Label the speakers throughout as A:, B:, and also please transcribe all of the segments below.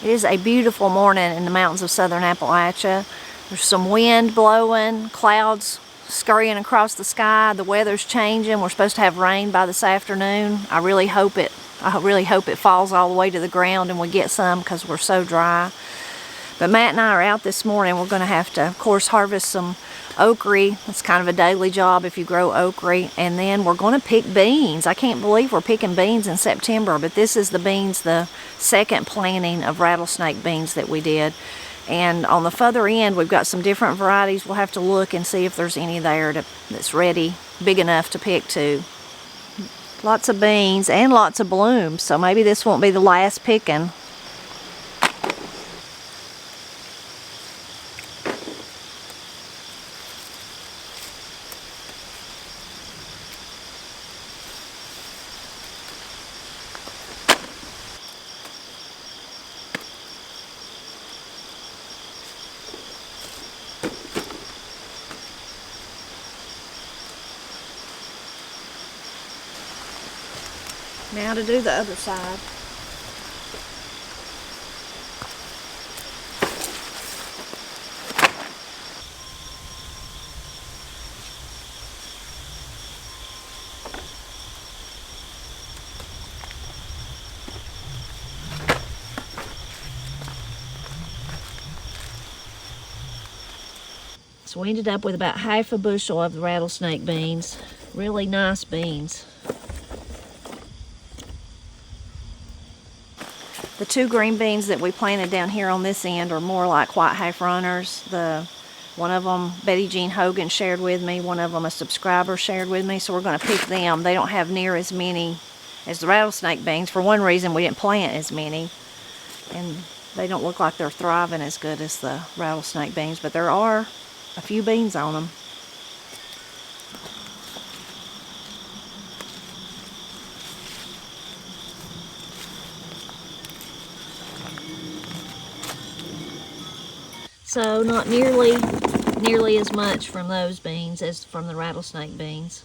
A: It is a beautiful morning in the mountains of southern Appalachia. There's some wind blowing, clouds scurrying across the sky. The weather's changing. We're supposed to have rain by this afternoon. I really hope it falls all the way to the ground and we get some because we're so dry. But Matt and I are out this morning. We're going to have to, of course, harvest some okra. It's kind of a daily job if you grow okra. And then we're going to pick beans. I can't believe we're picking beans in September, but this is the beans, the second planting of rattlesnake beans that we did. And on the further end, we've got some different varieties. We'll have to look and see if there's any there that's ready, big enough to pick too. Lots of beans and lots of blooms, so maybe this won't be the last picking. Now to do the other side. So we ended up with about half a bushel of the rattlesnake beans. Really nice beans. The two green beans that we planted down here on this end are more like white half runners. One of them Betty Jean Hogan shared with me, one of them a subscriber shared with me, so we're going to pick them. They don't have near as many as the rattlesnake beans. For one reason, we didn't plant as many, and they don't look like they're thriving as good as the rattlesnake beans, but there are a few beans on them. So not nearly as much from those beans as from the rattlesnake beans.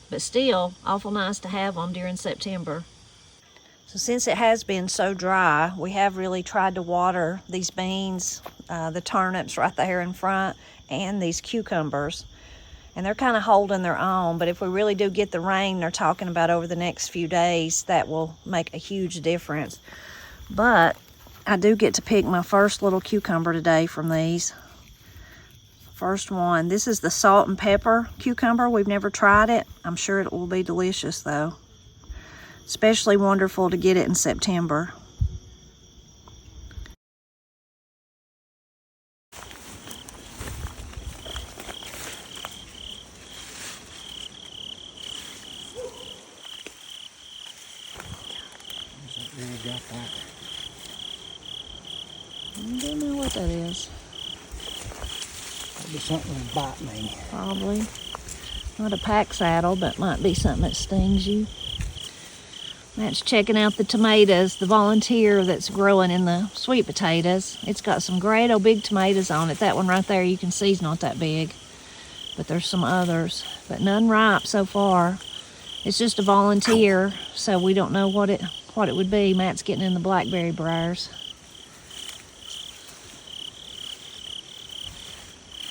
A: But still, awful nice to have them during September. So since it has been so dry, we have really tried to water these beans, the turnips right there in front, and these cucumbers. And they're kind of holding their own, but if we really do get the rain they're talking about over the next few days, that will make a huge difference. But I do get to pick my first little cucumber today from these. First one. This is the salt and pepper cucumber. We've never tried it. I'm sure it will be delicious though. Especially wonderful to get it in September. I don't know what that is.
B: Maybe something to bite me.
A: Probably. Not a pack saddle, but might be something that stings you. Matt's checking out the tomatoes, the volunteer that's growing in the sweet potatoes. It's got some great old big tomatoes on it. That one right there you can see is not that big, but there's some others, but none ripe so far. It's just a volunteer, so we don't know what it would be. Matt's getting in the blackberry briars.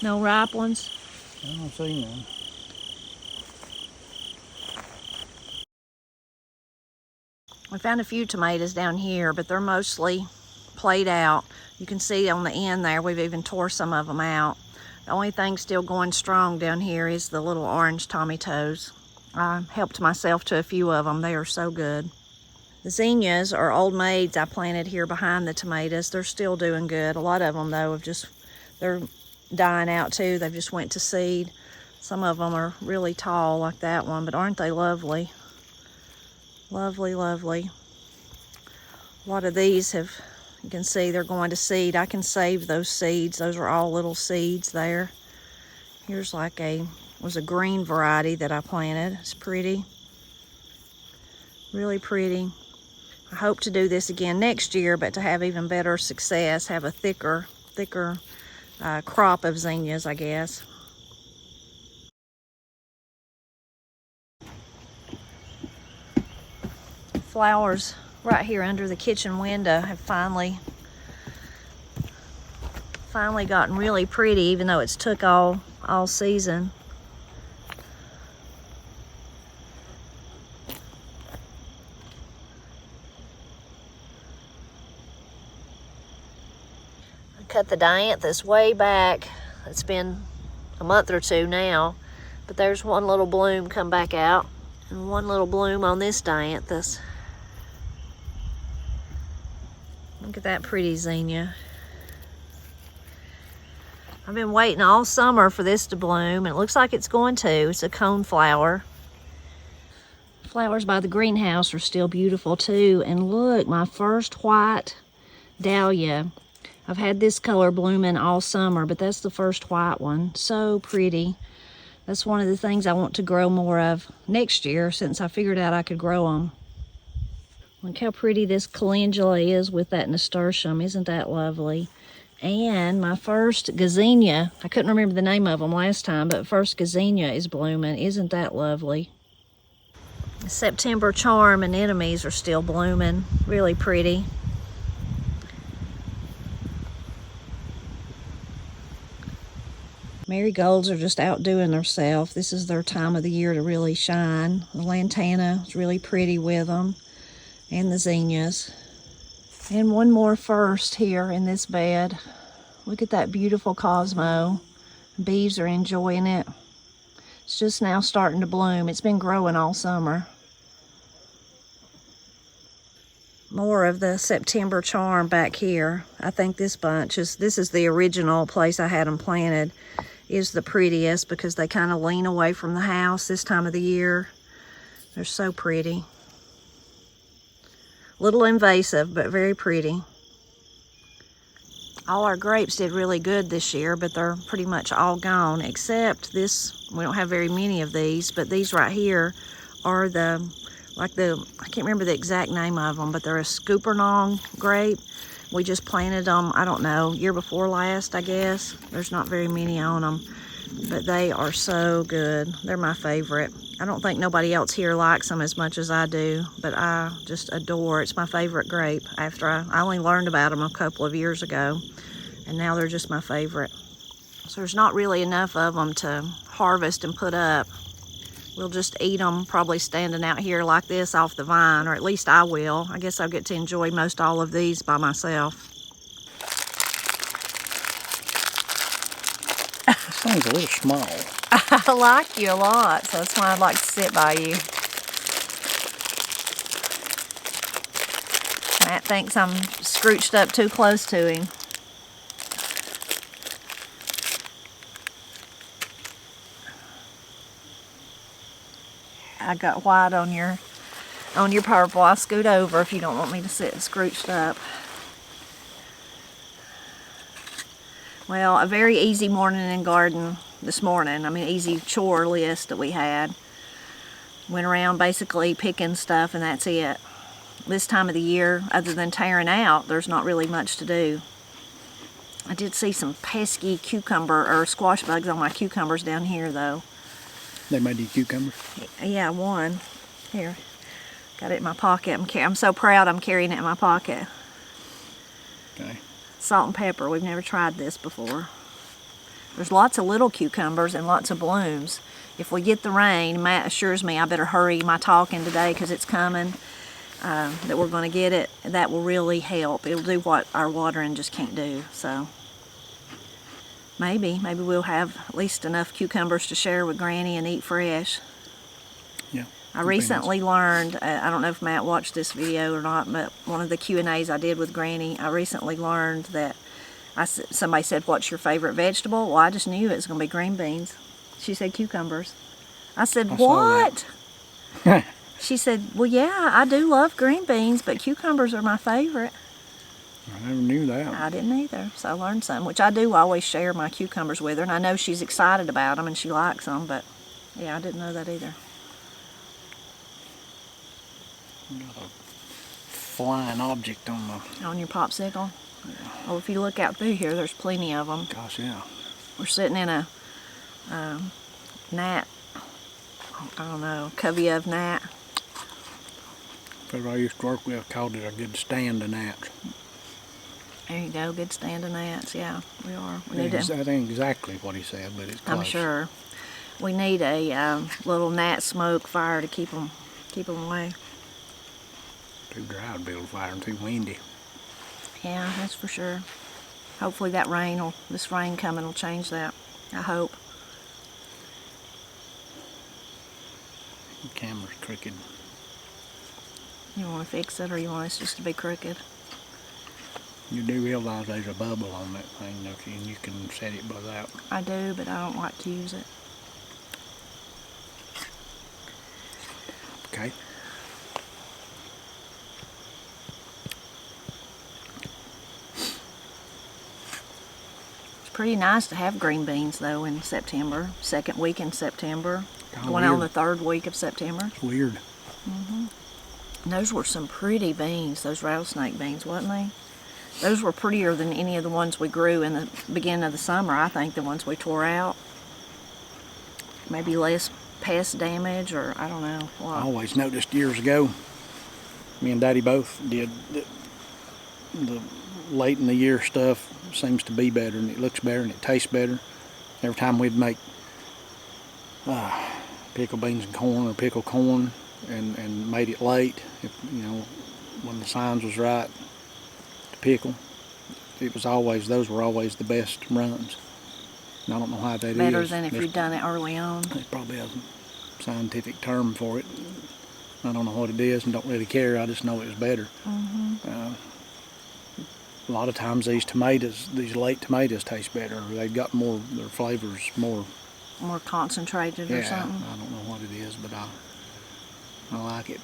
A: No ripe ones?
B: I don't see none.
A: We found a few tomatoes down here, but they're mostly played out. You can see on the end there, we've even tore some of them out. The only thing still going strong down here is the little orange Tommy Toes. I helped myself to a few of them. They are so good. The zinnias are old maids I planted here behind the tomatoes. They're still doing good. A lot of them though they're dying out too. They've just went to seed. Some of them are really tall like that one, but aren't they lovely? Lovely, lovely. A lot of these you can see they're going to seed. I can save those seeds. Those are all little seeds there. Here's was a green variety that I planted. It's pretty. Really pretty. I hope to do this again next year, but to have even better success, have a thicker crop of zinnias, I guess. Flowers right here under the kitchen window have finally gotten really pretty, even though it's took all season. I cut the dianthus way back. It's been a month or two now, but there's one little bloom come back out and one little bloom on this dianthus. Look at that pretty zinnia. I've been waiting all summer for this to bloom, and it looks like it's going to. It's a cone flower. Flowers by the greenhouse are still beautiful too. And look, my first white dahlia. I've had this color blooming all summer, but that's the first white one. So pretty. That's one of the things I want to grow more of next year, since I figured out I could grow them. Look how pretty this calendula is with that nasturtium. Isn't that lovely? And my first gazania, I couldn't remember the name of them last time, but first gazania is blooming. Isn't that lovely? September charm anemones are still blooming. Really pretty. Marigolds are just outdoing themselves. This is their time of the year to really shine. The lantana is really pretty with them, and the zinnias. And one more first here in this bed. Look at that beautiful Cosmo. Bees are enjoying it. It's just now starting to bloom. It's been growing all summer. More of the September charm back here. I think this bunch this is the original place I had them planted, is the prettiest because they kind of lean away from the house this time of the year. They're so pretty. Little invasive, but very pretty. All our grapes did really good this year, but they're pretty much all gone, except this. We don't have very many of these, but these right here are I can't remember the exact name of them, but they're a Scoopernong grape. We just planted them, I don't know, year before last, I guess. There's not very many on them, but they are so good. They're my favorite. I don't think nobody else here likes them as much as I do, but I just adore. It's my favorite grape. After I only learned about them a couple of years ago, and now they're just my favorite. So there's not really enough of them to harvest and put up. We'll just eat them probably standing out here like this off the vine, or at least I will. I guess I'll get to enjoy most all of these by myself.
B: This thing's a little small.
A: I like you a lot, so that's why I'd like to sit by you. Matt thinks I'm scrooched up too close to him. I got white on your purple. I'll scoot over if you don't want me to sit scrooched up. Well, a very easy morning in garden this morning. I mean, easy chore list that we had. Went around basically picking stuff, and that's it. This time of the year, other than tearing out, there's not really much to do. I did see some pesky cucumber or squash bugs on my cucumbers down here, though.
B: They made you cucumber?
A: Yeah, one. Here. Got it in my pocket. I'm so proud I'm carrying it in my pocket.
B: Okay.
A: Salt and pepper. We've never tried this before. There's lots of little cucumbers and lots of blooms. If we get the rain, Matt assures me I better hurry my talking today because it's coming, that we're going to get it. That will really help. It'll do what our watering just can't do. So maybe we'll have at least enough cucumbers to share with Granny and eat fresh.
B: Yeah.
A: I recently learned, I don't know if Matt watched this video or not, but one of the Q&As I did with Granny, I recently learned that somebody said, "What's your favorite vegetable?" Well, I just knew it was going to be green beans. She said cucumbers. I said, "What?" She said, "Well, yeah, I do love green beans, but cucumbers are my favorite."
B: I never knew that.
A: I didn't either, so I learned something, which I do always share my cucumbers with her, and I know she's excited about them and she likes them, but yeah, I didn't know that either.
B: Got a flying object
A: On your popsicle? Yeah. Oh, if you look out through here, there's plenty of them.
B: Gosh, yeah.
A: We're sitting in a gnat, I don't know, covey of gnat.
B: Where I used to work with, called it a good stand of gnats.
A: There you go, good standing gnats. Yeah, we are. We need
B: That ain't exactly what he said, but it's close.
A: I'm sure. We need a little gnat smoke fire to keep them away.
B: Too dry to build a fire and too windy.
A: Yeah, that's for sure. Hopefully this rain coming will change that. I hope.
B: The camera's crooked.
A: You want to fix it, or you want us just to be crooked?
B: You do realize there's a bubble on that thing, don't you? And you can set it by that.
A: I do, but I don't like to use it.
B: Okay.
A: It's pretty nice to have green beans, though, in September. Second week in September.
B: Kinda
A: Going on
B: weird.
A: the third week of September.
B: It's weird.
A: And those were some pretty beans, those rattlesnake beans, wasn't they? Those were prettier than any of the ones we grew in the beginning of the summer, I think, the ones we tore out. Maybe less pest damage, or I don't know what.
B: I always noticed years ago, me and Daddy both did, that the late in the year stuff seems to be better, and it looks better, and it tastes better. Every time we'd make pickle beans and corn, or pickle corn, and made it late, if, you know, when the signs was right to pickle, those were always the best runs. And I don't know why that is.
A: Better than if you'd done it early on.
B: There's probably a scientific term for it. I don't know what it is and don't really care. I just know it was better. A lot of times these late tomatoes taste better. They've got more, their flavors more
A: Concentrated or something.
B: I don't know what it is, but I like it.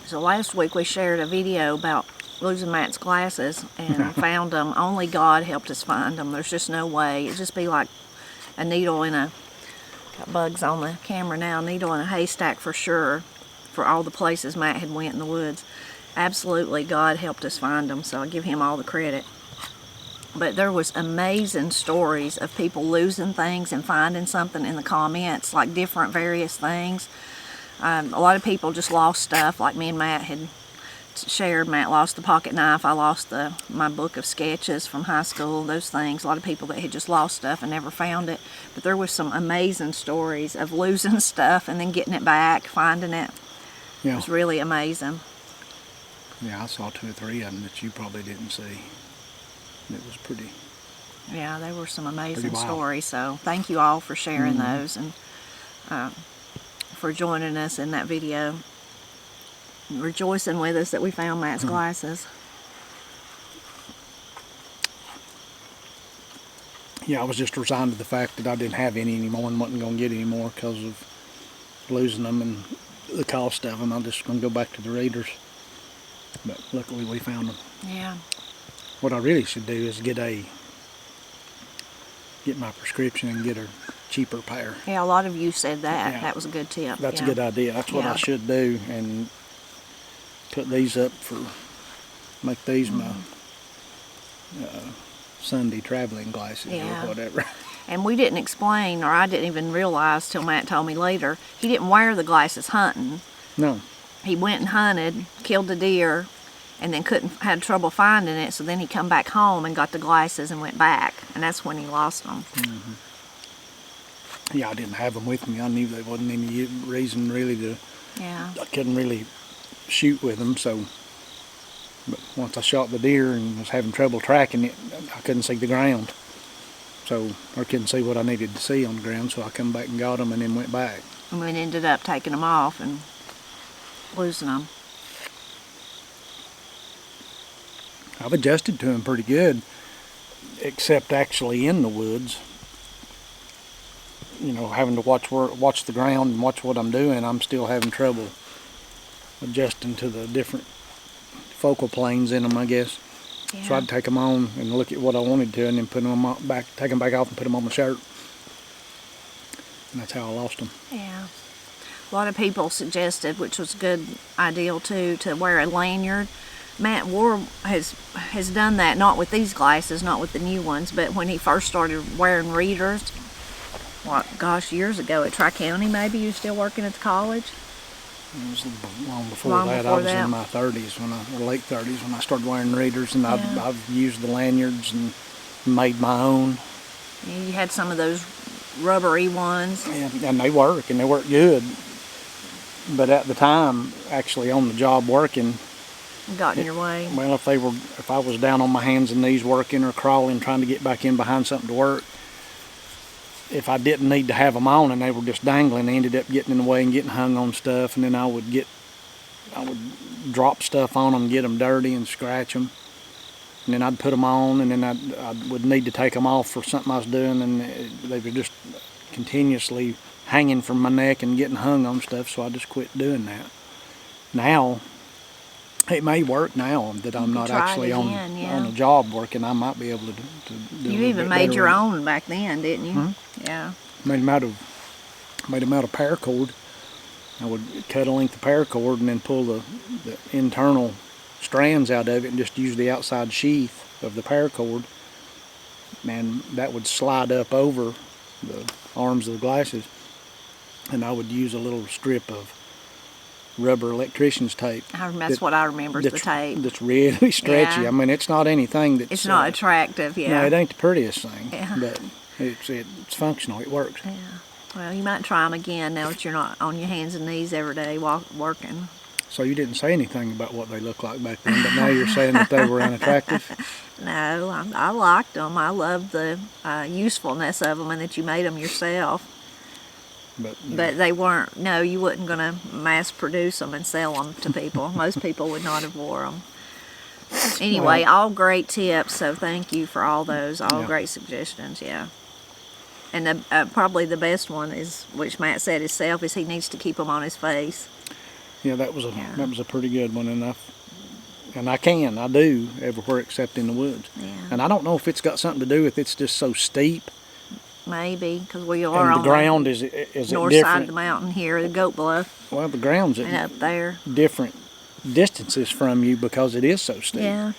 A: So last week we shared a video about losing Matt's glasses and found them. Only God helped us find them. There's just no way. It'd just be like a needle in a, got bugs on the camera now, needle in a haystack for sure, for all the places Matt had went in the woods. Absolutely, God helped us find them, so I give him all the credit. But there was amazing stories of people losing things and finding something in the comments, like different various things. A lot of people just lost stuff, like me and Matt had shared. Matt lost the pocket knife. I lost my book of sketches from high school, those things. A lot of people that had just lost stuff and never found it. But there was some amazing stories of losing stuff and then getting it back, finding it.
B: Yeah.
A: It was really amazing.
B: Yeah, I saw 2 or 3 of them that you probably didn't see. It was pretty.
A: Yeah, they were some amazing
B: wild.
A: stories. So thank you all for sharing those and for joining us in that video. Rejoicing with us that we found Matt's glasses.
B: Yeah, I was just resigned to the fact that I didn't have any anymore and wasn't going to get any more because of losing them and the cost of them. I'm just going to go back to the readers. But luckily we found them.
A: Yeah.
B: What I really should do is get my prescription and get a cheaper pair.
A: Yeah, a lot of you said that.
B: Yeah.
A: That was a good tip.
B: That's
A: yeah.
B: a good idea. That's what I should do, and put these up make these my Sunday traveling glasses or whatever.
A: And we didn't explain, or I didn't even realize till Matt told me later, he didn't wear the glasses hunting.
B: No.
A: He went and hunted, killed the deer, and then had trouble finding it, so then he come back home and got the glasses and went back, and that's when he lost them.
B: Yeah, I didn't have them with me. I knew there wasn't any reason really to.
A: Yeah.
B: I couldn't really shoot with them, so. But once I shot the deer and was having trouble tracking it, I couldn't see the ground. So I couldn't see what I needed to see on the ground, so I come back and got them and then went back.
A: And we ended up taking them off and losing them.
B: I've adjusted to them pretty good, except actually in the woods. You know, having to watch the ground and watch what I'm doing, I'm still having trouble adjusting to the different focal planes in them, I guess.
A: Yeah.
B: So I'd take them on and look at what I wanted to, and then put them back, take them back off and put them on my shirt. And that's how I lost them.
A: Yeah. A lot of people suggested, which was a good idea too, to wear a lanyard. Matt has done that, not with these glasses, not with the new ones, but when he first started wearing readers, what, gosh, years ago at Tri-County maybe? You still working at the college?
B: It was long before
A: Long
B: that.
A: before
B: I was
A: that.
B: in my 30s or late 30s when I started wearing readers, and
A: Yeah.
B: I've used the lanyards and made my own.
A: You had some of those rubbery ones.
B: And they work good. But at the time, actually on the job working,
A: Got in your way.
B: well, if I was down on my hands and knees working or crawling, trying to get back in behind something to work, if I didn't need to have them on and they were just dangling, they ended up getting in the way and getting hung on stuff, and then I would drop stuff on them, get them dirty and scratch them, and then I'd put them on, and then I would need to take them off for something I was doing, and they were just continuously hanging from my neck and getting hung on stuff, so I just quit doing that. Now, it may work now that I'm not actually on a job working. I might be able to do
A: You even made your own back then, didn't you?
B: Mm-hmm.
A: Yeah.
B: Made them out of paracord. I would cut a length of paracord and then pull the internal strands out of it and just use the outside sheath of the paracord, and that would slide up over the arms of the glasses, and I would use a little strip of rubber electrician's tape.
A: That's what I remember, is the tape.
B: That's really stretchy.
A: Yeah.
B: I mean, it's not anything that's...
A: It's not attractive, yeah.
B: No, it ain't the prettiest thing,
A: Yeah.
B: but it's functional. It works.
A: Yeah. Well, you might try them again now that you're not on your hands and knees every day working.
B: So you didn't say anything about what they looked like back then, but now you're saying that they were unattractive?
A: No, I liked them. I loved the usefulness of them and that you made them yourself. But they weren't, no, you wasn't going to mass produce them and sell them to people. Most people would not have wore them. Anyway, all great tips, so thank you for all those. All great suggestions, yeah. And probably the best one is, which Matt said himself, is he needs to keep them on his face.
B: Yeah, that was a pretty good one, and I do everywhere except in the woods.
A: Yeah.
B: And I don't know if it's got something to do with it's just so steep.
A: Maybe, because we are
B: and
A: on
B: the ground is
A: north
B: different?
A: side of the mountain here, the Goat Bluff.
B: Well, the ground's
A: and up there.
B: Different distances from you because it is so steep.
A: Yeah.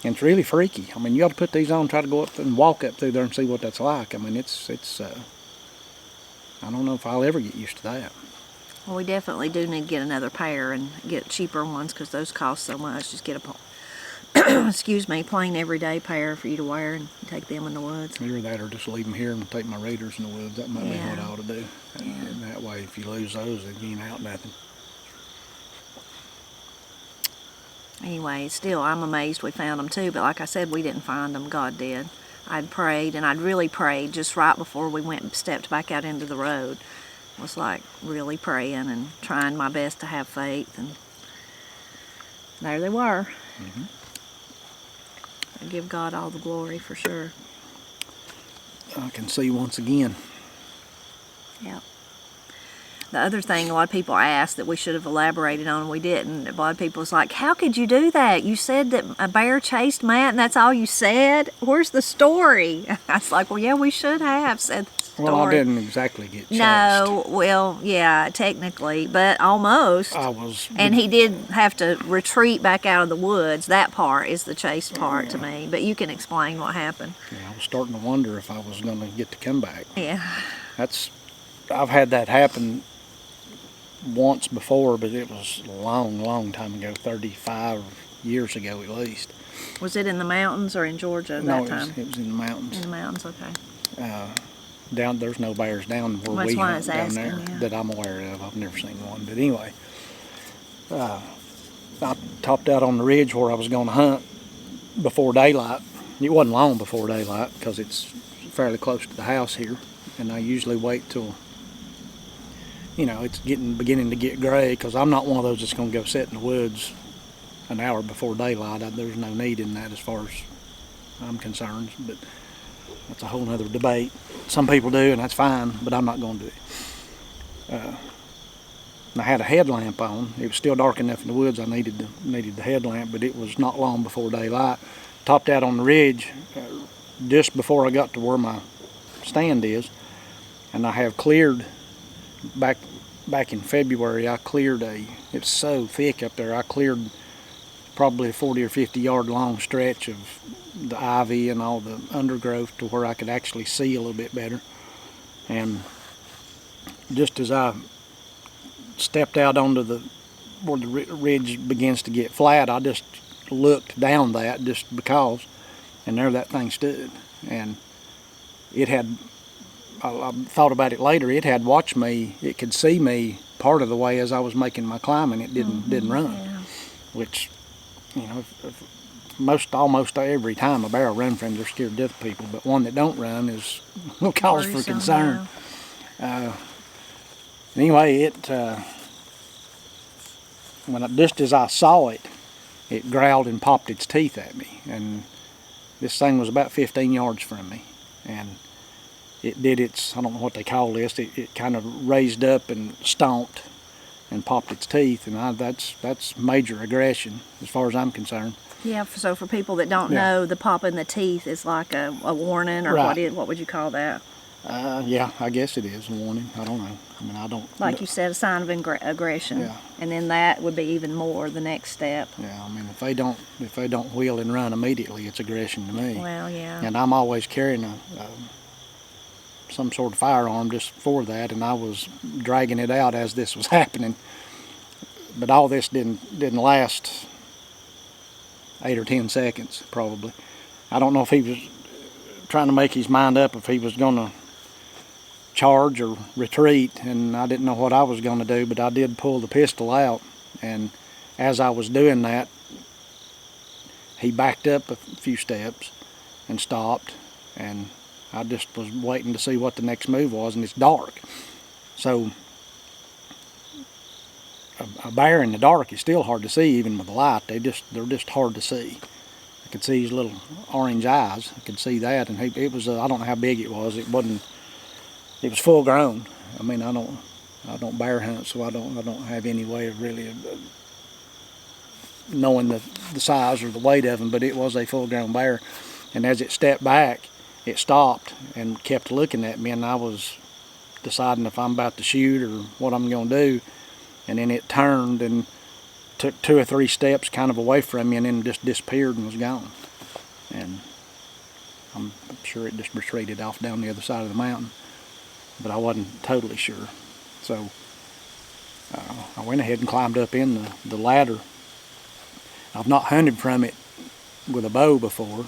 B: And it's really freaky. I mean, you ought to put these on, try to go up and walk up through there and see what that's like. I mean, it's I don't know if I'll ever get used to that.
A: Well, we definitely do need to get another pair and get cheaper ones because those cost so much. Just get a excuse me, plain everyday pair for you to wear and take them in the woods.
B: Either that or just leave them here and take my readers in the woods. That might be what I ought to do. And that way, if you lose those, they ain't out nothing.
A: Anyway, still, I'm amazed we found them too. But like I said, we didn't find them. God did. I'd prayed, and I'd really prayed just right before we went and stepped back out into the road. Was like really praying and trying my best to have faith, and there they were.
B: Mm-hmm.
A: I give God all the glory for sure.
B: I can see once again.
A: Yep. The other thing a lot of people asked that we should have elaborated on, and we didn't. A lot of people was like, how could you do that? You said that a bear chased Matt and that's all you said? Where's the story? I was like, well, yeah, we should have said the story.
B: Well, I didn't exactly get chased.
A: No, well, yeah, technically, but almost.
B: I was.
A: And he did have to retreat back out of the woods. That part is the chase part to me. But you can explain what happened.
B: Yeah, I was starting to wonder if I was going to get to come back.
A: Yeah.
B: I've had that happen once before, but it was a long time ago, 35 years ago at least.
A: Was it in the mountains or in Georgia at that time?
B: It was in the mountains.
A: In the mountains, okay.
B: There's no bears down where we hunt down there that I'm aware of. I've never seen one. But anyway, I topped out on the ridge where I was going to hunt before daylight. It wasn't long before daylight because it's fairly close to the house here, and I usually wait till it's beginning to get gray, because I'm not one of those that's going to go sit in the woods an hour before daylight. There's no need in that as far as I'm concerned, but that's a whole other debate. Some people do, and that's fine, but I'm not going to do it. I had a headlamp on. It was still dark enough in the woods I needed the headlamp, but it was not long before daylight. Topped out on the ridge just before I got to where my stand is, and I have cleared back in February. I cleared it's so thick up there, I cleared probably a 40 or 50 yard long stretch of the ivy and all the undergrowth to where I could actually see a little bit better. And just as I stepped out onto where the ridge begins to get flat, I just looked down that just because, and there that thing stood. And it had, I thought about it later, it had watched me, it could see me part of the way as I was making my climb, and it didn't run.
A: Yeah.
B: Which, almost every time a bear runs from, they're scared to death of people, but one that don't run is cause for concern. Anyway, just as I saw it, it growled and popped its teeth at me, and this thing was about 15 yards from me, and it did its, I don't know what they call this, it kind of raised up and stomped and popped its teeth, and that's major aggression as far as I'm concerned.
A: Yeah, so for people that don't know, the popping the teeth is like a warning, or what would you call that?
B: Yeah, I guess it is a warning. I don't know. I mean, I don't.
A: Like you said, a sign of aggression.
B: Yeah.
A: And then that would be even more the next step.
B: Yeah, I mean, if they don't wheel and run immediately, it's aggression to me.
A: Well, yeah.
B: And I'm always carrying some sort of firearm just for that, and I was dragging it out as this was happening. But all this didn't last 8 or 10 seconds, probably. I don't know if he was trying to make his mind up if he was going to charge or retreat, and I didn't know what I was going to do, but I did pull the pistol out, and as I was doing that, he backed up a few steps and stopped, and I just was waiting to see what the next move was, and it's dark. So a bear in the dark is still hard to see even with the light. They're just hard to see. I could see his little orange eyes. I could see that, and it was I don't know how big it was. It wasn't. It was full grown. I mean, I don't bear hunt, so I don't have any way of really knowing the size or the weight of them. But it was a full grown bear, and as it stepped back, it stopped and kept looking at me, and I was deciding if I'm about to shoot or what I'm going to do. And then it turned and took 2 or 3 steps kind of away from me, and then just disappeared and was gone. And I'm sure it just retreated off down the other side of the mountain, but I wasn't totally sure. So I went ahead and climbed up in the ladder. I've not hunted from it with a bow before.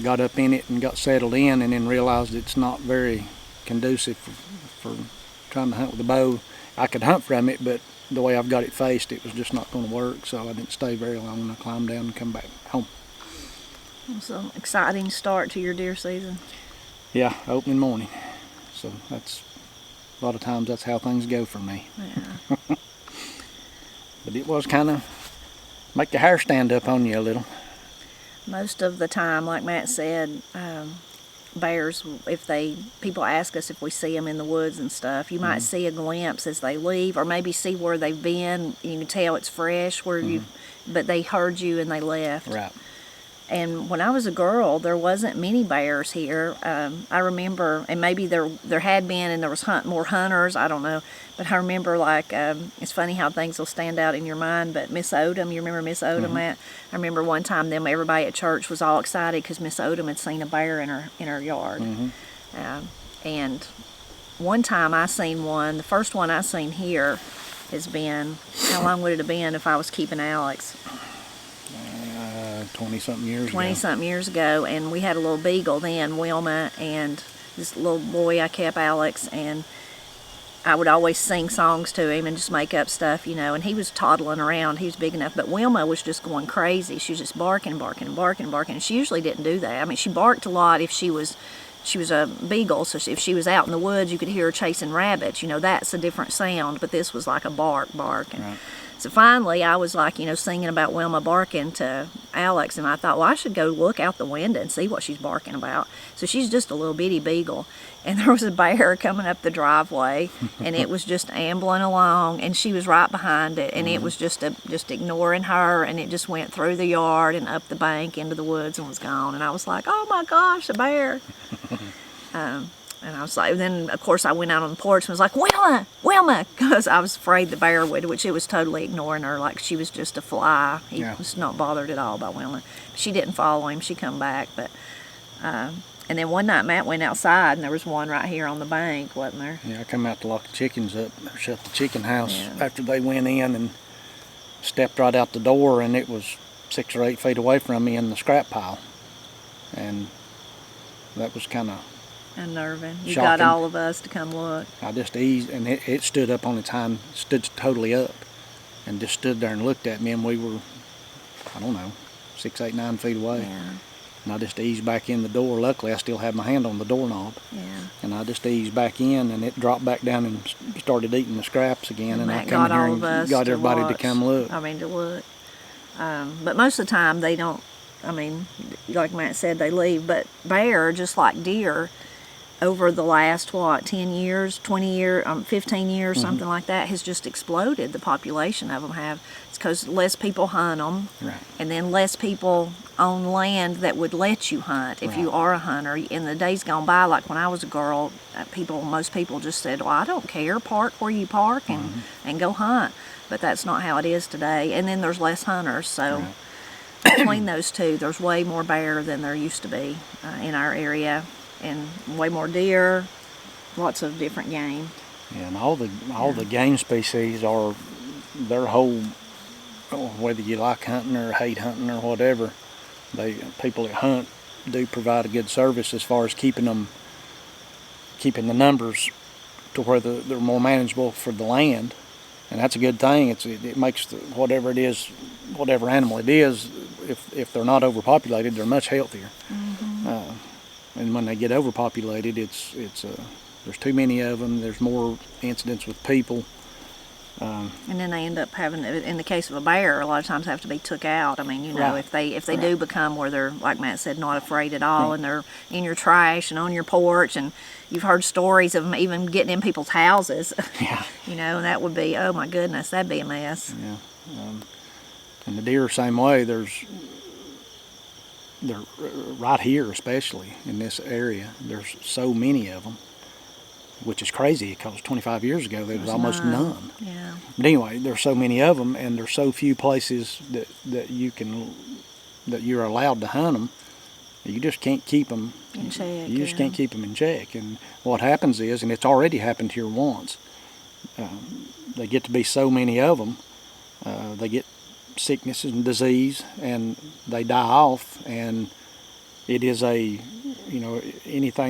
B: Got up in it and got settled in, and then realized it's not very conducive for trying to hunt with a bow. I could hunt from it, but the way I've got it faced, it was just not going to work, so I didn't stay very long, and I climbed down and come back home.
A: It's an exciting start to your deer season.
B: Yeah, opening morning. So that's, a lot of times that's how things go for me.
A: Yeah.
B: But it was kind of make the hair stand up on you a little.
A: Most of the time, like Matt said, bears, people ask us if we see them in the woods and stuff, you might see a glimpse as they leave, or maybe see where they've been. You can tell it's fresh but they heard you and they left.
B: Right.
A: And when I was a girl, there wasn't many bears here. I remember, and maybe there had been, and there was more hunters, I don't know. But I remember, it's funny how things will stand out in your mind, but Miss Odom, you remember Miss Odom, Matt? I remember one time everybody at church was all excited because Miss Odom had seen a bear in her yard. And one time I seen one, the first one I seen here has been, how long would it have been if I was keeping Alex?
B: 20-something years ago.
A: 20-something years ago, and we had a little beagle then, Wilma, and this little boy I kept, Alex, and I would always sing songs to him and just make up stuff, and he was toddling around. He was big enough, but Wilma was just going crazy. She was just barking, and she usually didn't do that. I mean, she barked a lot if she was a beagle, so if she was out in the woods, you could hear her chasing rabbits. That's a different sound, but this was like a bark. And
B: right.
A: So finally, I was singing about Wilma barking to Alex, and I thought, well, I should go look out the window and see what she's barking about. So she's just a little bitty beagle, and there was a bear coming up the driveway, and it was just ambling along, and she was right behind it, and it was just ignoring her, and it just went through the yard and up the bank into the woods and was gone. And I was like, oh my gosh, a bear. And I was like, then of course I went out on the porch and was like, Wilma, because I was afraid the bear would, which it was totally ignoring her, like she was just a fly. He was not bothered at all by Wilma. She didn't follow him. She come back, but And then one night Matt went outside, and there was one right here on the bank, wasn't there?
B: Yeah, I come out to lock the chickens up, shut the chicken house
A: Yeah.
B: after they went in, and stepped right out the door, and it was 6 or 8 feet away from me in the scrap pile. And that was kind of
A: Unnerving. You
B: shocking.
A: got all of us to come look.
B: I just eased, and it stood up on its hind, stood totally up, and just stood there and looked at me, and we were, I don't know, 6, 8, 9 feet away.
A: Yeah.
B: And I just eased back in the door. Luckily, I still had my hand on the doorknob.
A: Yeah.
B: And I just eased back in, and it dropped back down and started eating the scraps again. And I
A: Matt
B: come
A: got
B: in here
A: all of us
B: and got
A: to
B: everybody
A: watch.
B: to come look.
A: I mean, to look. But most of the time, they don't, I mean, like Matt said, they leave. But bear, just like deer, over the last, 10 years, 20 years, 15 years, something like that, has just exploded. The population of them have. It's because less people hunt them.
B: Right.
A: And then less people own land that would let you hunt if you are a hunter. In the days gone by, like when I was a girl, most people just said, well, I don't care, park where you park and go hunt. But that's not how it is today. And then there's less hunters, so between those two, there's way more bear than there used to be in our area, and way more deer, lots of different game.
B: Yeah, and all the game species are their whole, whether you like hunting or hate hunting or whatever, people that hunt do provide a good service as far as keeping the numbers to where they're more manageable for the land, and that's a good thing. It makes whatever it is, whatever animal it is, if they're not overpopulated, they're much healthier. And when they get overpopulated, it's there's too many of them. There's more incidents with people.
A: And then they end up having, in the case of a bear, a lot of times have to be took out. I mean, you know, if they do become where they're, like Matt said, not afraid at all, and they're in your trash and on your porch, and you've heard stories of them even getting in people's houses.
B: Yeah.
A: You know, and that would be, oh my goodness, that'd be a mess.
B: Yeah. And the deer, same way. They're right here, especially in this area. There's so many of them, which is crazy because 25 years ago there was almost none.
A: Yeah.
B: But anyway, there's so many of them, and there's so few places that you're allowed to hunt them. You just can't keep them
A: in check.
B: You just can't keep them in check. And what happens is, and it's already happened here once, they get to be so many of them, they get sickness and disease, and they die off, and it is anything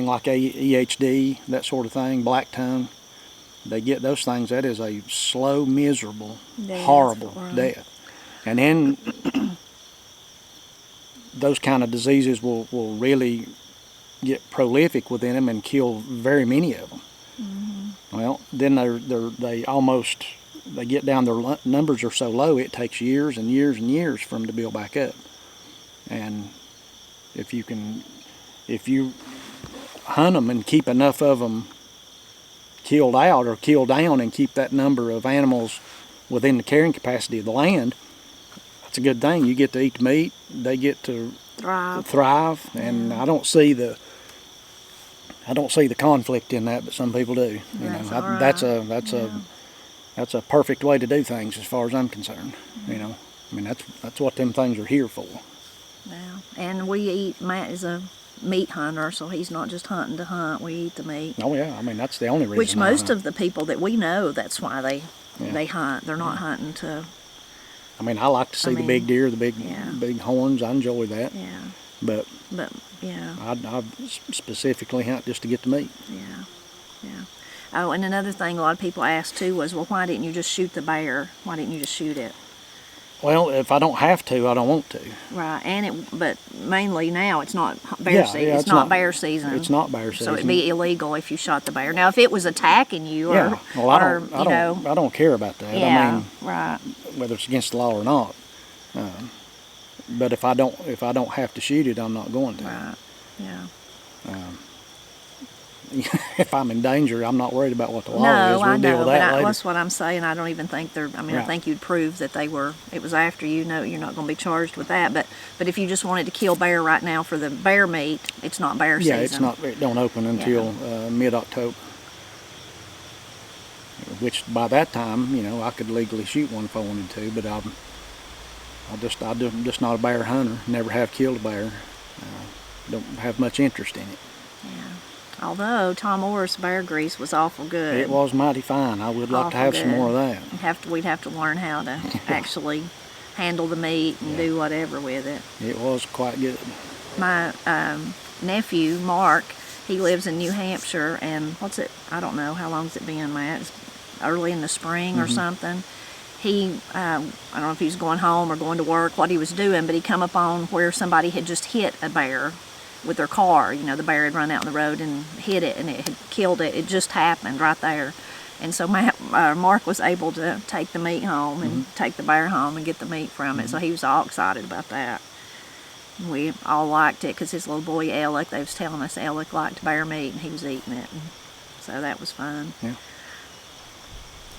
B: like EHD, that sort of thing, black tongue, they get those things. That is a slow, miserable, horrible death. And then those kind of diseases will really get prolific within them and kill very many of them. Well, then they get down, their numbers are so low, it takes years and years and years for them to build back up. And if you hunt them and keep enough of them killed out or killed down and keep that number of animals within the carrying capacity of the land, that's a good thing. You get to eat the meat, they get to thrive, and I don't see the conflict in that, but some people do. That's a perfect way to do things as far as I'm concerned. You know, I mean, that's what them things are here for.
A: Yeah, and Matt is a meat hunter, so he's not just hunting to hunt. We eat the meat.
B: Oh yeah, I mean, that's the only reason.
A: Which most of the people that we know, that's why they hunt. They're not hunting to.
B: I mean, I like to see the big deer, the big horns. I enjoy that.
A: Yeah.
B: But
A: yeah.
B: I specifically hunt just to get the meat.
A: Yeah. Yeah. Oh, and another thing a lot of people asked too was, well, why didn't you just shoot the bear? Why didn't you just shoot it?
B: Well, if I don't have to, I don't want to.
A: Right, but mainly now it's not bear season. It's not bear season.
B: It's not bear season.
A: So it'd be illegal if you shot the bear. Now, if it was attacking you,
B: I don't care about that.
A: Yeah,
B: I mean,
A: right.
B: Whether it's against the law or not. But if I don't have to shoot it, I'm not going to.
A: Right. Yeah.
B: If I'm in danger, I'm not worried about what the law is.
A: We'll
B: deal with that later.
A: That's what I'm saying. I don't even think they're. I mean, I think you'd prove that it was after you. No, you're not going to be charged with that. But if you just wanted to kill bear right now for the bear meat, it's not bear season.
B: Yeah, it's not. It don't open until mid-October. Which by that time, I could legally shoot one if I wanted to. But I'm just not a bear hunter. Never have killed a bear. Don't have much interest in it.
A: Although Tom Orr's bear grease was awful good.
B: It was mighty fine. I would like to have some more of that.
A: We'd have to learn how to actually handle the meat and do whatever with it.
B: It was quite good.
A: My nephew, Mark, he lives in New Hampshire, and I don't know, how long's it been, Matt? It's early in the spring or something. He, I don't know if he was going home or going to work, what he was doing, but he come upon where somebody had just hit a bear with their car. You know, the bear had run out on the road and hit it, and it had killed it. It just happened right there. And so Mark was able to take the meat home and take the bear home and get the meat from it. So he was all excited about that. We all liked it because his little boy Alec, they was telling us Alec liked bear meat and he was eating it. And so that was fun.
B: Yeah.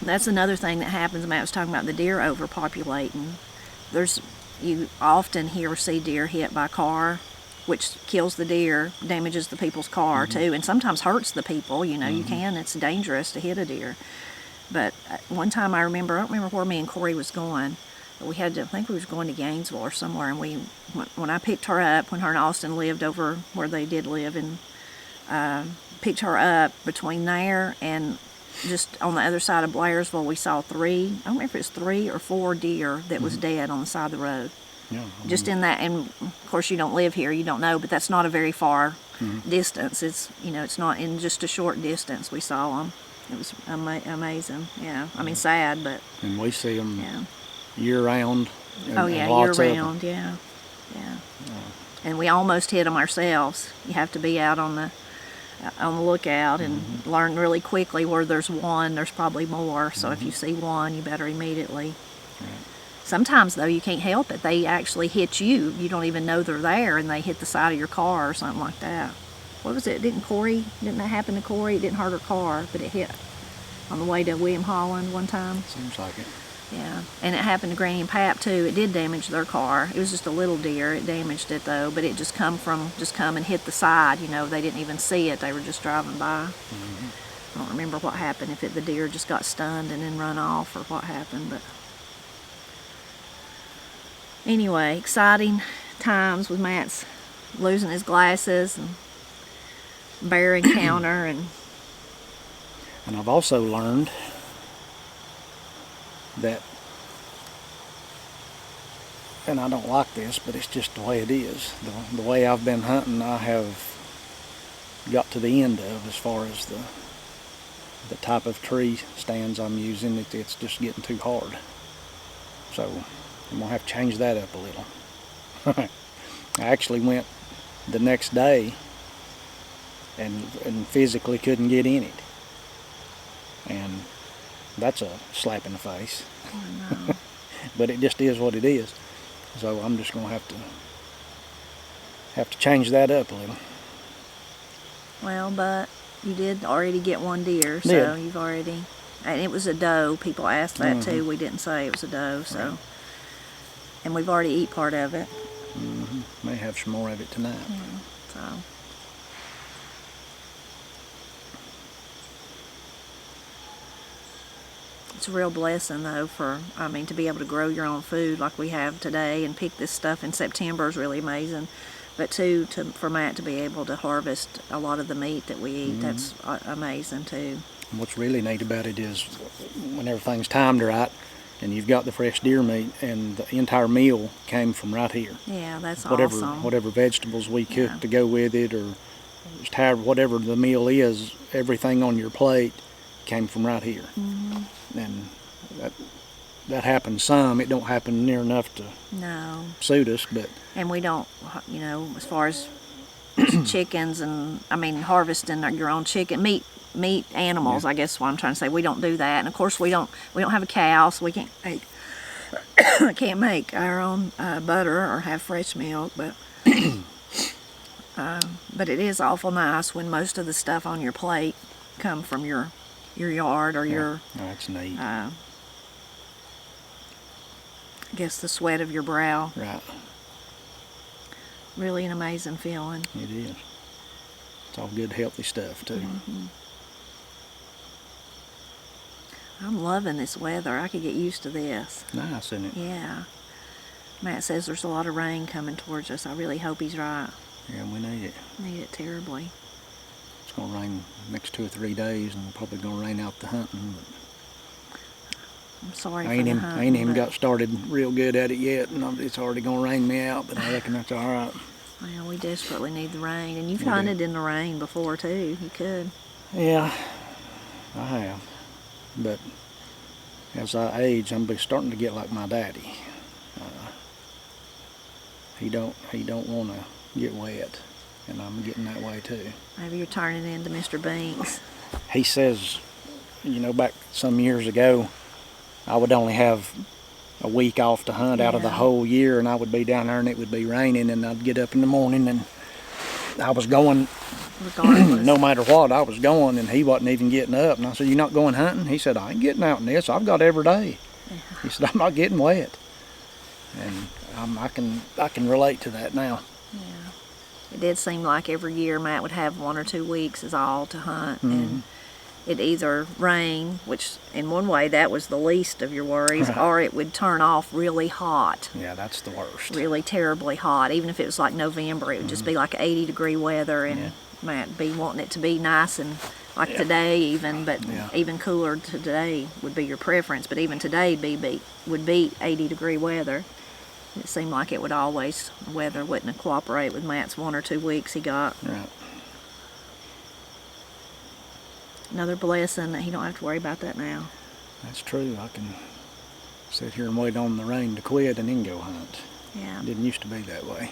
A: That's another thing that happens. Matt was talking about the deer overpopulating. You often hear or see deer hit by a car, which kills the deer, damages the people's car too, and sometimes hurts the people. You know, it's dangerous to hit a deer. But one time I don't remember where me and Corey was going, but I think we was going to Gainesville or somewhere, and when I picked her up, when her and Austin lived over where they did live, and picked her up between there and just on the other side of Blairsville, we saw I don't remember if it was 3 or 4 deer that was dead on the side of the road.
B: Yeah,
A: just in that, and of course you don't live here, you don't know, but that's not a very far distance. It's it's not in just a short distance. We saw them. It was amazing. Yeah, I mean sad, but. And
B: we see them year round.
A: Year round. Yeah. And we almost hit them ourselves. You have to be out on the lookout and learn really quickly where there's one, there's probably more. So if you see one, you better immediately. Right. Sometimes, though, you can't help it. They actually hit you. You don't even know they're there, and they hit the side of your car or something like that. What was it? Didn't that happen to Corey? It didn't hurt her car, but it hit on the way to William Holland one time.
B: Seems like it.
A: Yeah, and it happened to Granny and Pap, too. It did damage their car. It was just a little deer. It damaged it, though, but it just come and hit the side. They didn't even see it. They were just driving by. I don't remember what happened, if the deer just got stunned and then run off or what happened, but anyway, exciting times with Matt's losing his glasses and bear encounter. And
B: I've also learned that, and I don't like this, but it's just the way it is. The way I've been hunting, I have got to the end of as far as the type of tree stands I'm using. It's just getting too hard. So I'm gonna have to change that up a little. I actually went the next day and physically couldn't get in it. And that's a slap in the face.
A: Oh, no.
B: But it just is what it is. So I'm just gonna have to change that up a little.
A: Well, but you did already get one deer, so you've already, and it was a doe. People asked that too. We didn't say it was a doe, so. Right. And we've already eat part of it.
B: May have some more of it tonight.
A: Yeah, so. It's a real blessing, though, to be able to grow your own food like we have today and pick this stuff in September is really amazing. But for Matt to be able to harvest a lot of the meat that we eat, that's amazing too.
B: And what's really neat about it is when everything's timed right and you've got the fresh deer meat and the entire meal came from right here.
A: Yeah, that's
B: awesome. Whatever vegetables we cook to go with it, or just whatever the meal is, everything on your plate came from right here. And that happens some. It don't happen near enough to suit us, but. And
A: we don't, as far as chickens and harvesting your own meat animals. I guess what I'm trying to say. We don't do that, and of course we don't have a cow, so we can't make our own butter or have fresh milk. But but it is awful nice when most of the stuff on your plate come from your yard or your.
B: Oh, that's neat.
A: I guess the sweat of your brow.
B: Right.
A: Really an amazing feeling.
B: It is. It's all good, healthy stuff too.
A: I'm loving this weather. I could get used to this.
B: Nice, isn't it?
A: Yeah. Matt says there's a lot of rain coming towards us. I really hope he's right.
B: Yeah, we need it.
A: Need it terribly.
B: it's going to rain the next 2 or 3 days, and probably going to rain out the hunting. But
A: I'm sorry
B: I
A: for
B: ain't
A: the
B: even,
A: hunting.
B: I ain't even
A: but-
B: got started real good at it yet, and it's already going to rain me out, but I reckon that's all right.
A: Well, we desperately need the rain, and you've
B: We do.
A: hunted in the rain before too. You could.
B: Yeah, I have. But as I age, I'm starting to get like my daddy. He don't want to get wet, and I'm getting that way too.
A: Maybe you're turning into Mr. Binks.
B: He says, back some years ago, I would only have a week off to hunt out of the
A: Yeah.
B: whole year, and I would be down there and it would be raining, and I'd get up in the morning and I was going
A: Regardless.
B: no matter what, I was going, and he wasn't even getting up. And I said, "You're not going hunting?" He said, "I ain't getting out in this. I've got every day."
A: Yeah.
B: He said, "I'm not getting wet." And I can relate to that now.
A: Yeah. It did seem like every year Matt would have 1 or 2 weeks is all to hunt, and it either rain, which in one way that was the least of your worries, or it would turn off really hot.
B: Yeah, that's the worst.
A: Really terribly hot. Even if it was like November, it would just be like 80-degree weather, and Matt be wanting it to be nice and like today even, but even cooler today would be your preference. But even today would be 80-degree weather. It seemed like it would always, weather wouldn't cooperate with Matt's 1 or 2 weeks he got.
B: Right.
A: Another blessing that he don't have to worry about that now.
B: That's true. I can sit here and wait on the rain to quit and then go hunt.
A: Yeah.
B: It didn't used to be that way.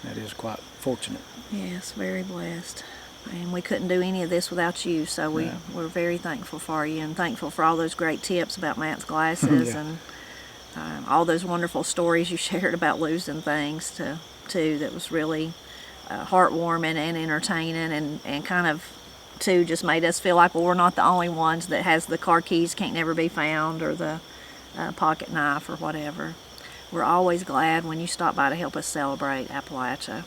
B: That is quite fortunate.
A: Yes, very blessed. And we couldn't do any of this without you, so we're very thankful for you, and thankful for all those great tips about Matt's glasses and all those wonderful stories you shared about losing things too. That was really heartwarming and entertaining, and kind of too just made us feel like, well, we're not the only ones that has the car keys can't never be found, or the pocket knife or whatever. We're always glad when you stop by to help us celebrate Appalachia.